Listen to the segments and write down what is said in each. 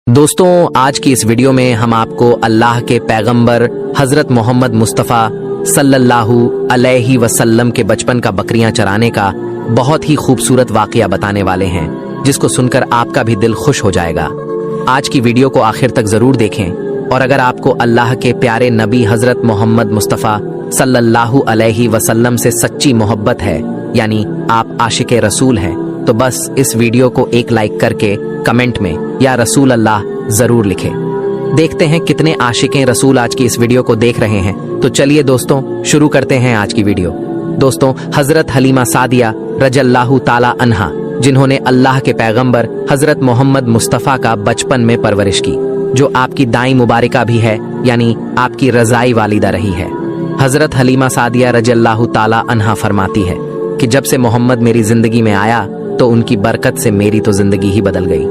दोस्तों आज की इस वीडियो में हम आपको अल्लाह के पैगंबर हजरत मोहम्मद मुस्तफ़ा सल्लल्लाहु अलैहि वसल्लम के बचपन का बकरियां चराने का बहुत ही खूबसूरत वाकया बताने वाले हैं, जिसको सुनकर आपका भी दिल खुश हो जाएगा। आज की वीडियो को आखिर तक जरूर देखें और अगर आपको अल्लाह के प्यारे नबी हजरत मोहम्मद मुस्तफ़ा सल्लल्लाहु अलैहि वसल्लम से सच्ची मोहब्बत है, यानी आप आशिक़े रसूल हैं, तो बस इस वीडियो को एक लाइक करके कमेंट में या रसूल अल्लाह जरूर लिखें। देखते हैं कितने आशिक़े रसूल आज की इस वीडियो को देख रहे हैं। तो चलिए दोस्तों शुरू करते हैं आज की वीडियो। दोस्तों हजरत हलीमा सादिया रज़ियल्लाहु ताला अन्हा, जिन्होंने अल्लाह के पैगंबर हजरत मोहम्मद मुस्तफ़ा का बचपन में परवरिश की, जो आपकी दाई मुबारका भी है, यानी आपकी रज़ाई वालिदा रही है। हजरत हलीमा सादिया रज़ियल्लाहु ताला अन्हा फरमाती है कि जब से मोहम्मद मेरी जिंदगी में आया तो उनकी बरकत से मेरी तो जिंदगी ही बदल गई।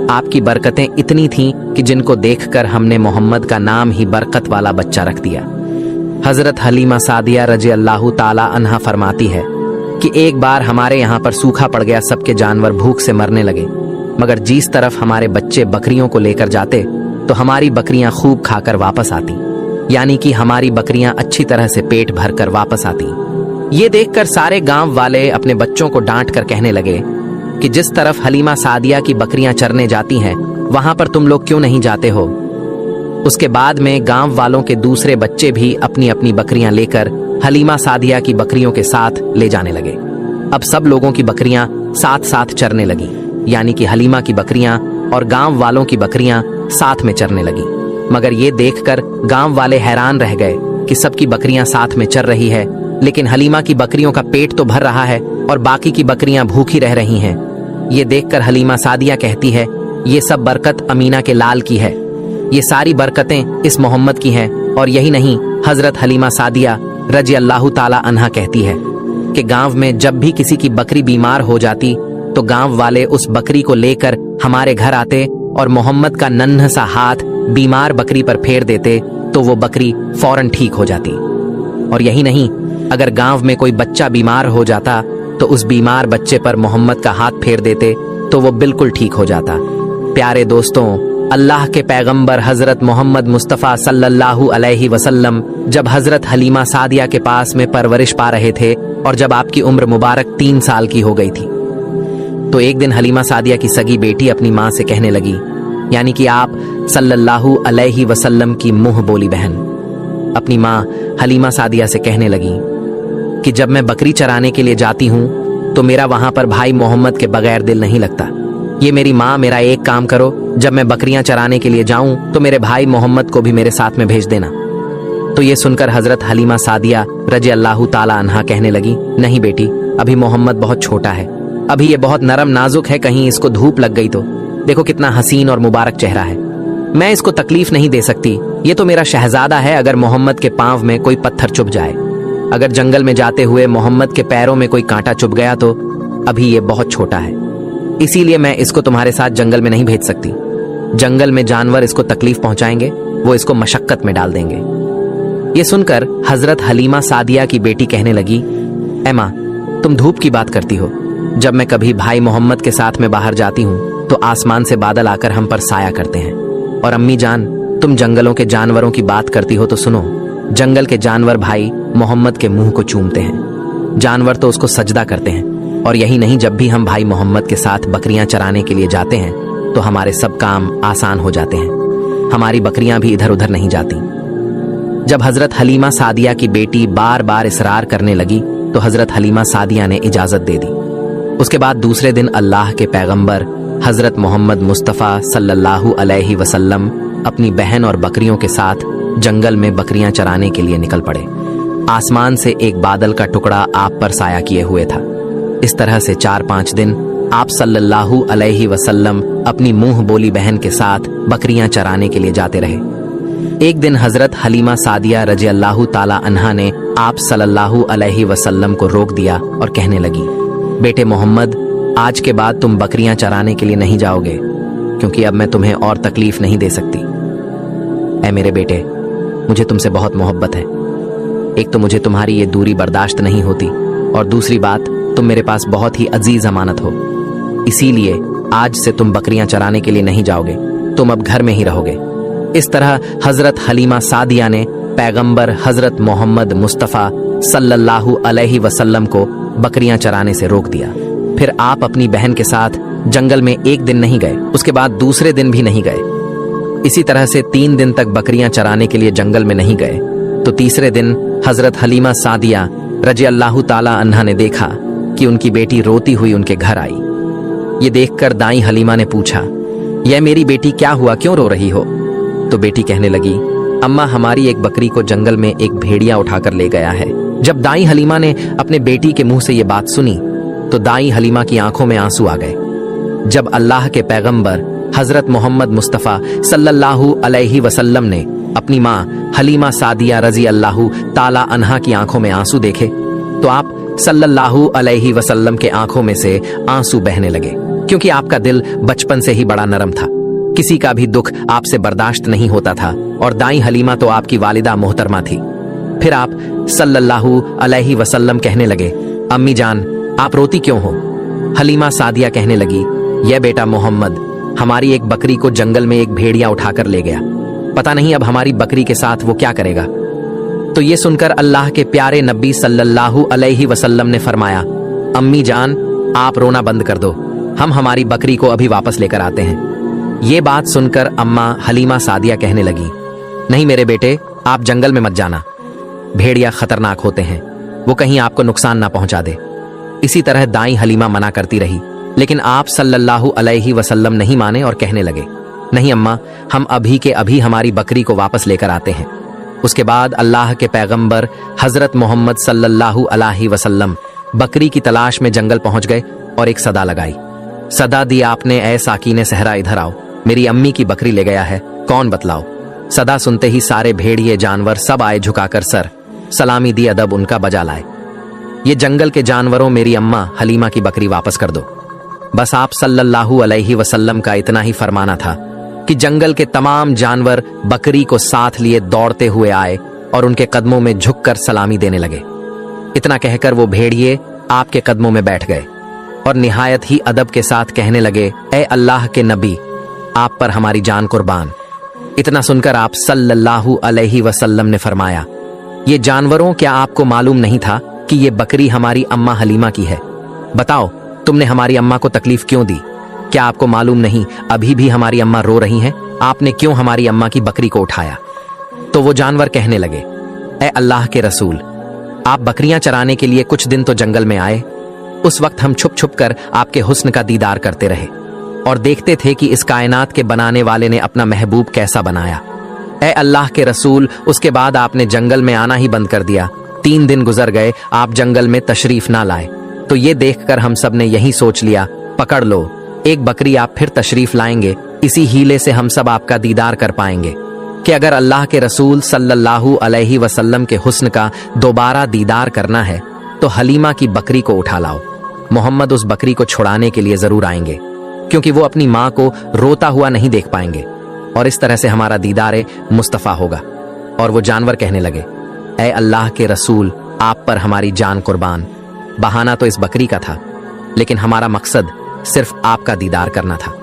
आपकी बरकतें इतनी थीं कि जिनको देखकर हमने मोहम्मद का नाम ही बरकत वाला बच्चा रख दिया। हजरत हलीमा सादिया रज़ियल्लाहु ताला अन्हा फरमाती है कि एक बार हमारे यहाँ पर सूखा पड़ गया, सबके जानवर भूख से मरने लगे, मगर जिस तरफ हमारे बच्चे बकरियों को लेकर जाते तो हमारी बकरियां खूब खाकर वापस आती, यानी कि हमारी बकरियां अच्छी तरह से पेट भर कर वापस आती। ये देखकर सारे गांव वाले अपने बच्चों को डांट कर कहने लगे कि जिस तरफ हलीमा सादिया की बकरियां चरने जाती हैं वहां पर तुम लोग क्यों नहीं जाते हो। उसके बाद में गांव वालों के दूसरे बच्चे भी अपनी अपनी बकरियां लेकर हलीमा सादिया की बकरियों के साथ ले जाने लगे। अब सब लोगों की बकरियां साथ साथ चरने लगी, यानी कि हलीमा की बकरियां और गांव वालों की बकरियां साथ में चरने लगी। मगर ये देखकर गांव वाले हैरान रह गए कि सबकी बकरियां साथ में चर रही है, लेकिन हलीमा की बकरियों का पेट तो भर रहा है और बाकी की बकरियां भूखी रह रही हैं। ये देखकर हलीमा सादिया कहती है, ये सब बरकत अमीना के लाल की है, ये सारी बरकतें इस मोहम्मद की हैं। और यही नहीं, हजरत हलीमा सादिया रज़ियल्लाहु ताला अन्हा कहती है कि गांव में जब भी किसी की बकरी बीमार हो जाती तो गांव वाले उस बकरी को लेकर हमारे घर आते और मोहम्मद का नन्हा सा हाथ बीमार बकरी पर फेर देते तो वो बकरी फौरन ठीक हो जाती। और यही नहीं, अगर गांव में कोई बच्चा बीमार हो जाता तो उस बीमार बच्चे पर मोहम्मद का हाथ फेर देते तो वो बिल्कुल ठीक हो जाता। प्यारे दोस्तों, अल्लाह के पैगंबर हजरत मोहम्मद मुस्तफ़ा सल्लल्लाहु अलैहि वसल्लम जब हजरत हलीमा सादिया के पास में परवरिश पा रहे थे और जब आपकी उम्र मुबारक 3 साल की हो गई थी, तो एक दिन हलीमा सादिया की सगी बेटी अपनी माँ से कहने लगी, यानी कि आप सल्लल्लाहु अलैहि वसल्लम की मुंह बोली बहन अपनी माँ हलीमा सादिया से कहने लगी कि जब मैं बकरी चराने के लिए जाती हूँ तो मेरा वहां पर भाई मोहम्मद के बगैर दिल नहीं लगता। ये मेरी माँ, मेरा एक काम करो, जब मैं बकरियां चराने के लिए जाऊं तो मेरे भाई मोहम्मद को भी मेरे साथ में भेज देना। तो ये सुनकर हजरत हलीमा सादिया रज़ियल्लाहु ताला अन्हा कहने लगी, नहीं बेटी, अभी मोहम्मद बहुत छोटा है, अभी ये बहुत नरम नाजुक है, कहीं इसको धूप लग गई तो देखो कितना हसीन और मुबारक चेहरा है, मैं इसको तकलीफ नहीं दे सकती, ये तो मेरा शहजादा है। अगर मोहम्मद के पांव में कोई पत्थर चुभ जाए, अगर जंगल में जाते हुए मोहम्मद के पैरों में कोई कांटा चुभ गया तो अभी ये बहुत छोटा है, इसीलिए मैं इसको तुम्हारे साथ जंगल में नहीं भेज सकती। जंगल में जानवर इसको तकलीफ पहुंचाएंगे, वो इसको मशक्कत में डाल देंगे। ये सुनकर हजरत हलीमा सादिया की बेटी कहने लगी, ऐ माँ, तुम धूप की बात करती हो, जब मैं कभी भाई मोहम्मद के साथ में बाहर जाती हूँ तो आसमान से बादल आकर हम पर साया करते हैं। और अम्मी जान, तुम जंगलों के जानवरों की बात करती हो तो सुनो, जंगल के जानवर भाई मोहम्मद के मुंह को चूमते हैं, जानवर तो उसको सजदा करते हैं। और यही नहीं, जब भी हम भाई मोहम्मद के साथ बकरियां चराने के लिए जाते हैं तो हमारे सब काम आसान हो जाते हैं, हमारी बकरियां भी इधर उधर नहीं जाती। जब हजरत हलीमा सादिया की बेटी बार बार इसरार करने लगी तो हजरत हलीमा सादिया ने इजाजत दे दी। उसके बाद दूसरे दिन अल्लाह के पैगंबर हजरत मोहम्मद मुस्तफ़ा सल्लल्लाहु अलैहि वसल्लम अपनी बहन और बकरियों के साथ जंगल में बकरियां चराने के लिए निकल पड़े। आसमान से एक बादल का टुकड़ा आप पर साया किए हुए था। इस तरह से 4-5 दिन आप सल्लल्लाहु अलैहि वसल्लम अपनी मुंह बोली बहन के साथ बकरियां चराने के लिए जाते रहे। एक दिन हजरत हलीमा सादिया रज़ियल्लाहु ताला अन्हा ने आप सल्लल्लाहु अलैहि वसल्लम को रोक दिया और कहने लगी, बेटे मोहम्मद, आज के बाद तुम बकरियां चराने के लिए नहीं जाओगे, क्योंकि अब मैं तुम्हें और तकलीफ नहीं दे सकती। ऐ मेरे बेटे, मुझे तुमसे बहुत मोहब्बत है, एक तो मुझे तुम्हारी ये दूरी बर्दाश्त नहीं होती और दूसरी बात, तुम मेरे पास बहुत ही अजीज अमानत हो, इसीलिए आज से तुम बकरियां चराने के लिए नहीं जाओगे। तुम अब घर में ही रहोगे। इस तरह हजरत हलीमा सादिया ने पैगंबर हजरत मोहम्मद मुस्तफ़ा सल्लल्लाहु अलैहि वसल्लम को बकरियां चराने से रोक दिया। फिर आप अपनी बहन के साथ जंगल में एक दिन नहीं गए, उसके बाद दूसरे दिन भी नहीं गए। इसी तरह से 3 दिन तक बकरियां चराने के लिए जंगल में नहीं गए। तो तीसरे दिन हजरत हलीमा सादिया रजी अल्लाह ताला अन्हा ने देखा कि उनकी बेटी रोती हुई उनके घर आई। ये देखकर दाई हलीमा ने पूछा, यह मेरी बेटी क्या हुआ, क्यों रो रही हो? तो बेटी कहने लगी, अम्मा हमारी एक बकरी को जंगल में एक भेड़िया उठाकर ले गया है। जब दाई हलीमा ने अपने बेटी के मुंह से ये बात सुनी तो दाई हलीमा की आंखों में आंसू आ गए। जब अल्लाह के पैगंबर हजरत मोहम्मद मुस्तफ़ा सल्लल्लाहु अलैहि वसल्लम ने अपनी माँ हलीमा सादिया रजी अल्लाह ताला अन्हा की आंखों में आंसू देखे तो आप सल्लल्लाहु अलैहि वसल्लम के आंखों में से आंसू बहने लगे, क्योंकि आपका दिल बचपन से ही बड़ा नरम था। किसी का भी दुख आपसे बर्दाश्त नहीं होता था और दाई हलीमा तो आपकी वालिदा मोहतरमा थी। फिर आप सल्लल्लाहु अलैहि वसल्लम कहने लगे, अम्मी जान आप रोती क्यों हो? हलीमा सादिया कहने लगी, यह बेटा मोहम्मद हमारी एक बकरी को जंगल में एक भेड़िया उठाकर ले गया, पता नहीं अब हमारी बकरी के साथ वो क्या करेगा। तो ये सुनकर अल्लाह के प्यारे नबी सल्लल्लाहु अलैहि वसल्लम ने फरमाया, अम्मी जान आप रोना बंद कर दो, हम हमारी बकरी को अभी वापस लेकर आते हैं। ये बात सुनकर अम्मा हलीमा सादिया कहने लगी, नहीं मेरे बेटे आप जंगल में मत जाना, भेड़िया खतरनाक होते हैं, वो कहीं आपको नुकसान ना पहुंचा दे। इसी तरह दाई हलीमा मना करती रही, लेकिन आप सल्लल्लाहु अलैहि वसल्लम नहीं माने और कहने लगे, नहीं अम्मा हम अभी के अभी हमारी बकरी को वापस लेकर आते हैं। उसके बाद अल्लाह के पैगंबर हजरत मोहम्मद सल्लल्लाहु अलैहि वसल्लम बकरी की तलाश में जंगल पहुंच गए और एक सदा लगाई। सदा दी आपने, ऐ साकीने सहरा इधर आओ, मेरी अम्मी की बकरी ले गया है, कौन बतलाओ। सदा सुनते ही सारे भेड़िए जानवर सब आए झुकाकर सर सलामी दी अदब उनका बजा लाए। ये जंगल के जानवरों मेरी अम्मा हलीमा की बकरी वापस कर दो। बस आप सल्लल्लाहु अलैहि वसल्लम का इतना ही फरमाना था कि जंगल के तमाम जानवर बकरी को साथ लिए दौड़ते हुए आए और उनके कदमों में झुककर सलामी देने लगे। इतना कहकर वो भेड़िए आपके कदमों में बैठ गए और निहायत ही अदब के साथ कहने लगे, ए अल्लाह के नबी आप पर हमारी जान कुर्बान। इतना सुनकर आप सल्लल्लाहु अलैहि वसल्लम ने फरमाया, ये जानवरों क्या आपको मालूम नहीं था कि ये बकरी हमारी अम्मा हलीमा की है? बताओ तुमने हमारी अम्मा को तकलीफ क्यों दी? क्या आपको मालूम नहीं अभी भी हमारी अम्मा रो रही हैं? आपने क्यों हमारी अम्मा की बकरी को उठाया? तो वो जानवर कहने लगे, ए अल्लाह के रसूल आप बकरियां चराने के लिए कुछ दिन तो जंगल में आए, उस वक्त हम छुप छुप कर आपके हुस्न का दीदार करते रहे और देखते थे कि इस कायनात के बनाने वाले ने अपना महबूब कैसा बनाया। ए अल्लाह के रसूल उसके बाद आपने जंगल में आना ही बंद कर दिया। 3 दिन गुजर गए आप जंगल में तशरीफ ना लाए, तो ये देखकर हम सब ने यही सोच लिया, पकड़ लो एक बकरी आप फिर तशरीफ लाएंगे, इसी हीले से हम सब आपका दीदार कर पाएंगे कि अगर अल्लाह के रसूल सल्लल्लाहु अलैहि वसल्लम के हुस्न का दोबारा दीदार करना है तो हलीमा की बकरी को उठा लाओ। मोहम्मद उस बकरी को छुड़ाने के लिए जरूर आएंगे, क्योंकि वो अपनी माँ को रोता हुआ नहीं देख पाएंगे और इस तरह से हमारा दीदार मुस्तफ़ा होगा। और वो जानवर कहने लगे, ऐ अल्लाह के रसूल आप पर हमारी जान कुर्बान। बहाना तो इस बकरी का था, लेकिन हमारा मकसद सिर्फ आपका दीदार करना था,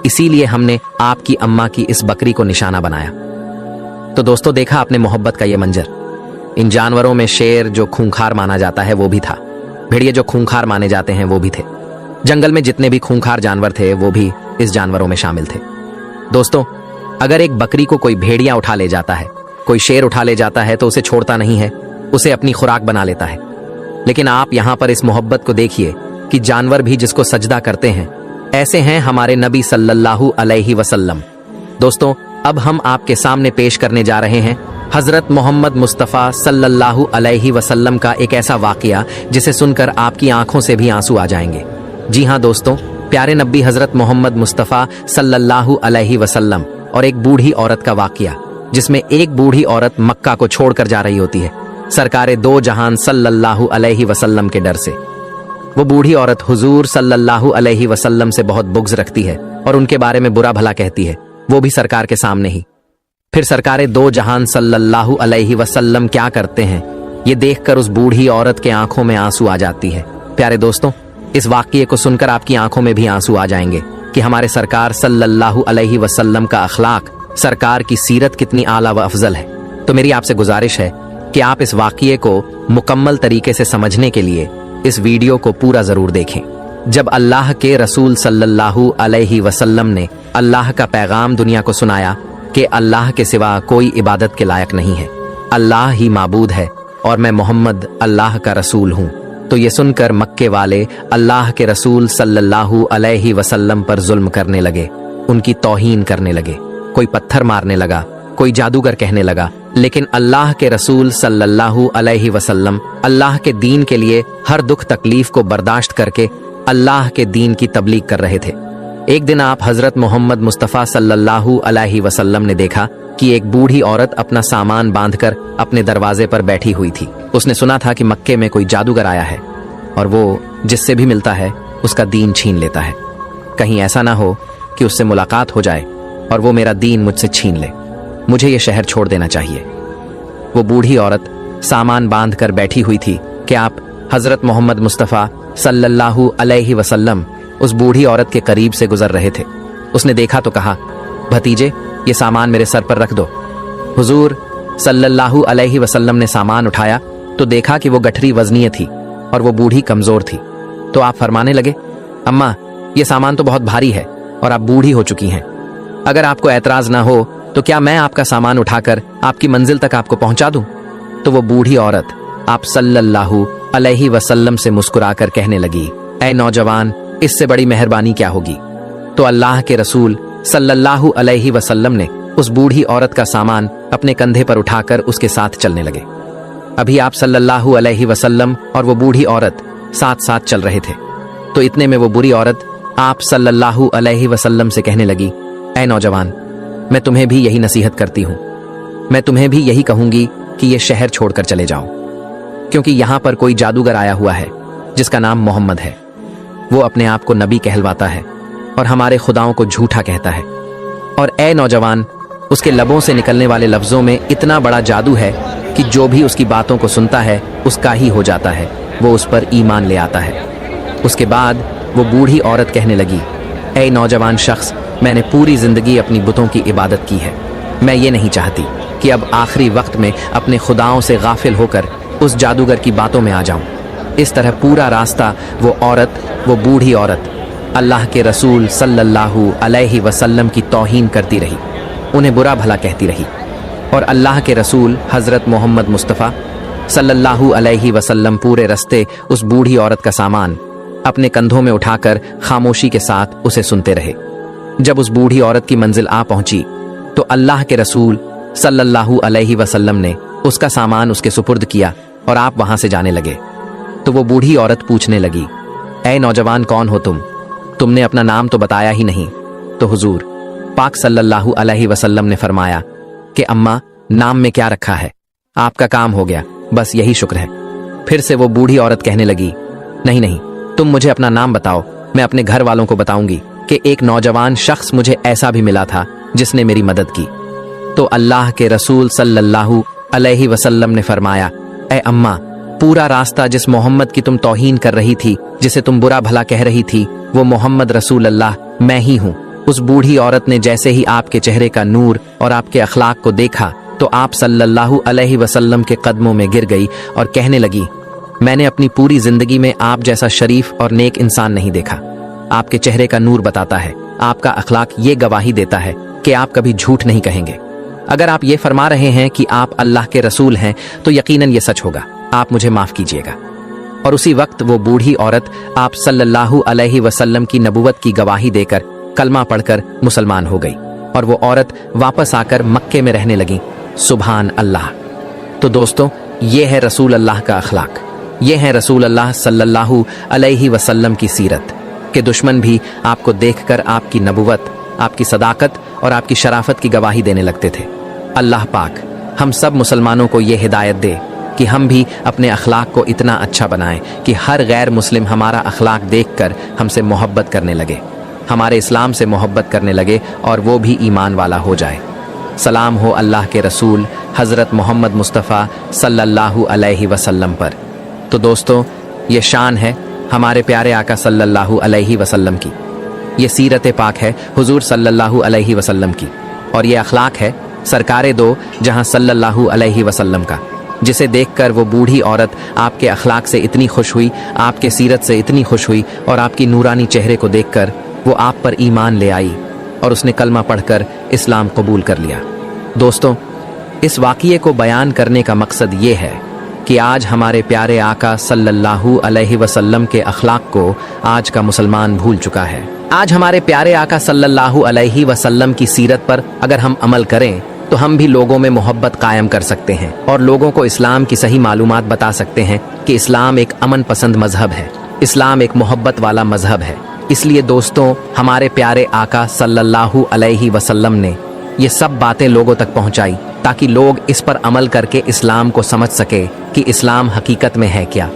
इसीलिए हमने आपकी अम्मा की इस बकरी को निशाना बनाया। तो दोस्तों देखा आपने मोहब्बत का ये मंजर। इन जानवरों में शेर जो खूंखार माना जाता है वो भी था, भेड़िए जो खूंखार माने जाते हैं वो भी थे। जंगल में जितने भी खूंखार जानवर थे वो भी इस जानवरों में शामिल थे। दोस्तों अगर एक बकरी को कोई भेड़िया उठा ले जाता है, कोई शेर उठा ले जाता है तो उसे छोड़ता नहीं है, उसे अपनी खुराक बना लेता है। लेकिन आप यहाँ पर इस मोहब्बत को देखिए कि जानवर भी जिसको सजदा करते हैं, ऐसे हैं हमारे नबी सल्लल्लाहु अलैहि वसल्लम। दोस्तों अब हम आपके सामने पेश करने जा रहे हैं हजरत मोहम्मद मुस्तफ़ा सल्लल्लाहु अलैहि वसल्लम का एक ऐसा वाकया जिसे सुनकर आपकी आंखों से भी आंसू आ जाएंगे। जी हाँ दोस्तों, प्यारे नबी हजरत मोहम्मद मुस्तफ़ा सल्लल्लाहु अलैहि वसल्लम और एक बूढ़ी औरत का वाकया, जिसमें एक बूढ़ी औरत मक्का को छोड़कर जा रही होती है सरकारे दो जहान सल्लल्लाहु अलैहि वसल्लम के डर से। वो बूढ़ी औरत हुजूर सल्लल्लाहु अलैहि वसल्लम से बहुत बुग़्ज़ रखती है और उनके बारे में बुरा भला कहती है, वो भी सरकार के सामने ही। फिर सरकारे दो जहान सल्लल्लाहु अलैहि वसल्लम क्या करते हैं, ये देखकर उस बूढ़ी औरत के आंखों में आंसू आ जाती है। प्यारे दोस्तों इस वाक़ये को सुनकर आपकी आंखों में भी आंसू आ जाएंगे कि हमारे सरकार सल्लल्लाहु अलैहि वसल्लम का अखलाक, सरकार की सीरत कितनी आला व अफजल है। तो मेरी आपसे गुजारिश है कि आप इस वाक़ये को मुकम्मल तरीके से समझने के लिए इस वीडियो को पूरा ज़रूर देखें। जब अल्लाह के रसूल सल्लल्लाहु अलैहि वसल्लम ने अल्लाह का पैगाम दुनिया को सुनाया कि अल्लाह के सिवा कोई इबादत के लायक नहीं है, अल्लाह ही माबूद है और मैं मोहम्मद अल्लाह का रसूल हूँ, तो ये सुनकर मक्के वाले अल्लाह के रसूल सल्लल्लाहु अलैहि वसल्लम पर जुल्म करने लगे, उनकी तौहीन करने लगे। कोई पत्थर मारने लगा, कोई जादूगर कहने लगा, लेकिन अल्लाह के रसूल सल्लल्लाहु अलैहि वसल्लम अल्लाह के दीन के लिए हर दुख तकलीफ को बर्दाश्त करके अल्लाह के दीन की तबलीग कर रहे थे। एक दिन आप हजरत मोहम्मद मुस्तफ़ा सल्लल्लाहु अलैहि वसल्लम ने देखा कि एक बूढ़ी औरत अपना सामान बांधकर अपने दरवाजे पर बैठी हुई थी। उसने सुना था कि मक्के में कोई जादूगर आया है और वो जिससे भी मिलता है उसका दीन छीन लेता है। कहीं ऐसा ना हो कि उससे मुलाकात हो जाए और वो मेरा दीन मुझसे छीन ले, मुझे ये शहर छोड़ देना चाहिए। वो बूढ़ी औरत सामान बांध कर बैठी हुई थी कि आप हजरत मोहम्मद मुस्तफ़ा सल्लल्लाहु अलैहि वसल्लम उस बूढ़ी औरत के करीब से गुजर रहे थे। उसने देखा तो कहा, भतीजे ये सामान मेरे सर पर रख दो। हुजूर सल्लल्लाहु अलैहि वसल्लम ने सामान उठाया तो देखा कि वो गठरी वजनीय थी और वो बूढ़ी कमजोर थी। तो आप फरमाने लगे, अम्मा ये सामान तो बहुत भारी है और आप बूढ़ी हो चुकी हैं, अगर आपको एतराज ना हो तो क्या मैं आपका सामान उठाकर आपकी मंजिल तक आपको पहुंचा दूं? तो वो बूढ़ी औरत आप सल्लल्लाहु अलैहि वसल्लम से मुस्कुराकर कहने लगी, ऐ नौजवान, इससे बड़ी मेहरबानी क्या होगी? तो अल्लाह के रसूल सल्लल्लाहु अलैहि वसल्लम ने उस बूढ़ी औरत का सामान अपने कंधे पर उठाकर उसके साथ चलने लगे। अभी आप सल्लल्लाहु अलैहि वसल्लम और वो बूढ़ी औरत साथ साथ चल रहे थे। तो इतने में वो बुरी औरत आप सल्लल्लाहु अलैहि वसल्लम से कहने लगी, ऐ नौजवान, मैं तुम्हें भी यही नसीहत करती हूँ, मैं तुम्हें भी यही कहूंगी कि ये शहर छोड़कर चले जाओ, क्योंकि यहाँ पर कोई जादूगर आया हुआ है जिसका नाम मोहम्मद है। वो अपने आप को नबी कहलवाता है और हमारे खुदाओं को झूठा कहता है। और ए नौजवान, उसके लबों से निकलने वाले लफ्जों में इतना बड़ा जादू है कि जो भी उसकी बातों को सुनता है उसका ही हो जाता है, वो उस पर ईमान ले आता है। उसके बाद वो बूढ़ी औरत कहने लगी, ए नौजवान शख्स, मैंने पूरी जिंदगी अपनी बुतों की इबादत की है, मैं ये नहीं चाहती कि अब आखिरी वक्त में अपने खुदाओं से गाफिल होकर उस जादूगर की बातों में आ जाऊं। इस तरह पूरा रास्ता वो औरत, वो बूढ़ी औरत अल्लाह के रसूल सल्लल्लाहु अलैहि वसल्लम की तौहीन करती रही, उन्हें बुरा भला कहती रही। और अल्लाह के रसूल हज़रत मोहम्मद मुस्तफ़ा सल्लल्लाहु अलैहि वसल्लम पूरे रास्ते उस बूढ़ी औरत का सामान अपने कंधों में उठाकर खामोशी के साथ उसे सुनते रहे। जब उस बूढ़ी औरत की मंजिल आ पहुंची तो अल्लाह के रसूल सल्लल्लाहु अलैहि वसल्लम ने उसका सामान उसके सुपुर्द किया और आप वहां से जाने लगे। तो वो बूढ़ी औरत पूछने लगी, ऐ नौजवान, कौन हो तुम? तुमने अपना नाम तो बताया ही नहीं। तो हुजूर पाक सल्लल्लाहु अलैहि वसल्लम ने फरमाया कि अम्मा, नाम में क्या रखा है, आपका काम हो गया, बस यही शुक्र है। फिर से वो बूढ़ी औरत कहने लगी, नहीं नहीं, तुम मुझे अपना नाम बताओ, मैं अपने घर वालों को बताऊंगी कि एक नौजवान शख्स मुझे ऐसा भी मिला था जिसने मेरी मदद की। तो अल्लाह के रसूल सल्लल्लाहु अलैहि वसल्लम ने फरमाया, ऐ अम्मा, पूरा रास्ता जिस मोहम्मद की तुम तौहीन कर रही थी, जिसे तुम बुरा भला कह रही थी, वो मोहम्मद रसूल अल्लाह मैं ही हूँ। उस बूढ़ी औरत ने जैसे ही आपके चेहरे का नूर और आपके अखलाक को देखा तो आप सल्लल्लाहु अलैहि वसल्लम के कदमों में गिर गई और कहने लगी, मैंने अपनी पूरी जिंदगी में आप जैसा शरीफ और नेक इंसान नहीं देखा। आपके चेहरे का नूर बताता है, आपका अखलाक ये गवाही देता है कि आप कभी झूठ नहीं कहेंगे। अगर आप ये फरमा रहे हैं कि आप अल्लाह के रसूल हैं तो यकीनन ये सच होगा, आप मुझे माफ कीजिएगा। और उसी वक्त वो बूढ़ी औरत आप सल्लल्लाहु अलैहि वसल्लम की नबुवत की गवाही देकर कलमा पढ़कर मुसलमान हो गई और वो औरत वापस आकर मक्के में रहने लगी। सुभान अल्लाह। तो दोस्तों, ये है रसूल अल्लाह का अखलाक, ये है रसूल अल्लाह सल्लल्लाहु अलैहि वसल्लम की सीरत के दुश्मन भी आपको देखकर आपकी नबुवत, आपकी सदाकत और आपकी शराफत की गवाही देने लगते थे। अल्लाह पाक हम सब मुसलमानों को ये हिदायत दे कि हम भी अपने अखलाक को इतना अच्छा बनाएं कि हर गैर मुस्लिम हमारा अखलाक देखकर हमसे मोहब्बत करने लगे, हमारे इस्लाम से मोहब्बत करने लगे और वो भी ईमान वाला हो जाए। सलाम हो अल्लाह के रसूल हज़रत मोहम्मद मुस्तफ़ा सल्लल्लाहु अलैहि वसल्लम पर। तो दोस्तों, ये शान है हमारे प्यारे आका सल्लल्लाहु अलैहि वसल्लम की ये सीरत पाक है हुजूर सल्लल्लाहु अलैहि वसल्लम की, और ये अखलाक है सरकारे दो जहां सल्लल्लाहु अलैहि वसल्लम का, जिसे देखकर वो बूढ़ी औरत आपके अखलाक से इतनी खुश हुई, आपके सीरत से इतनी खुश हुई, और आपकी नूरानी चेहरे को देखकर वो आप पर ईमान ले आई और उसने कलमा पढ़कर इस्लाम कबूल कर लिया। दोस्तों, इस वाक़ये को बयान करने का मकसद ये है कि आज हमारे प्यारे आका सल्लल्लाहु अलैहि वसल्लम के अखलाक को आज का मुसलमान भूल चुका है। आज हमारे प्यारे आका सल्लल्लाहु अलैहि वसल्लम की सीरत पर अगर हम अमल करें तो हम भी लोगों में मोहब्बत कायम कर सकते हैं और लोगों को इस्लाम की सही मालूमात बता सकते हैं कि इस्लाम एक अमन पसंद मजहब है, इस्लाम एक मोहब्बत वाला मजहब है। इसलिए दोस्तों, हमारे प्यारे आका सल्लल्लाहु अलैहि वसल्लम ने ये सब बातें लोगों तक पहुंचाई ताकि लोग इस पर अमल करके इस्लाम को समझ सके कि इस्लाम हकीकत में है क्या।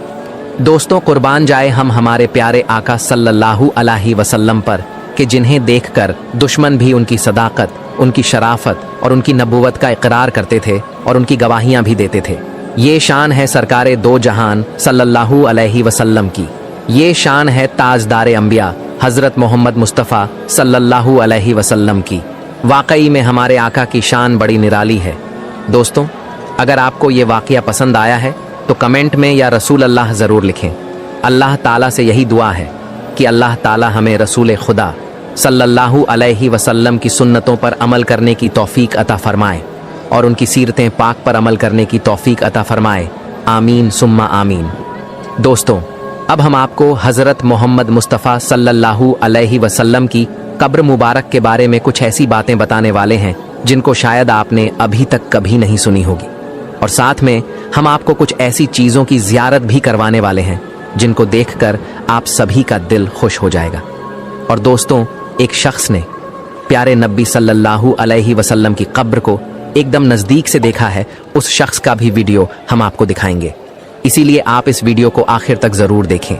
दोस्तों, कुर्बान जाए हम हमारे प्यारे आका सल्लल्लाहु अलैहि वसल्लम पर कि जिन्हें देखकर दुश्मन भी उनकी सदाकत, उनकी शराफत और उनकी नबूवत का इकरार करते थे और उनकी गवाहियां भी देते थे। ये शान है सरकारे दो जहान सल्लल्लाहु अलैहि वसल्लम की, ये शान है ताजदारे अंबिया हज़रत मोहम्मद मुस्तफ़ा सल्लल्लाहु अलैहि वसल्लम की। वाकई में हमारे आका की शान बड़ी निराली है। दोस्तों, अगर आपको ये वाक़या पसंद आया है तो कमेंट में या रसूल अल्लाह ज़रूर लिखें। अल्लाह ताला से यही दुआ है कि अल्लाह ताला हमें रसूल खुदा सल्लल्लाहु अलैहि वसल्लम की सुन्नतों पर अमल करने की तौफीक अता फरमाए और उनकी सीरतें पाक पर अमल करने की तौफीक अता फरमाए। आमीन सुम्मा आमीन। दोस्तों, अब हम आपको हज़रत मोहम्मद मुस्तफ़ा सल्लल्लाहु अलैहि वसल्लम की कब्र मुबारक के बारे में कुछ ऐसी बातें बताने वाले हैं जिनको शायद आपने अभी तक कभी नहीं सुनी होगी, और साथ में हम आपको कुछ ऐसी चीज़ों की ज़ियारत भी करवाने वाले हैं जिनको देखकर आप सभी का दिल खुश हो जाएगा। और दोस्तों, एक शख्स ने प्यारे नबी सल्लल्लाहु अलैहि वसल्लम की कब्र को एकदम नज़दीक से देखा है। उस शख्स का भी वीडियो हम आपको दिखाएंगे, इसीलिए आप इस वीडियो को आखिर तक ज़रूर देखें।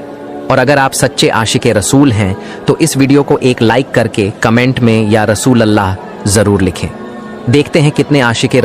और अगर आप सच्चे आशिके रसूल हैं तो इस वीडियो को एक लाइक करके कमेंट में या रसूल अल्लाह ज़रूर लिखें। देखते हैं कितने आशिके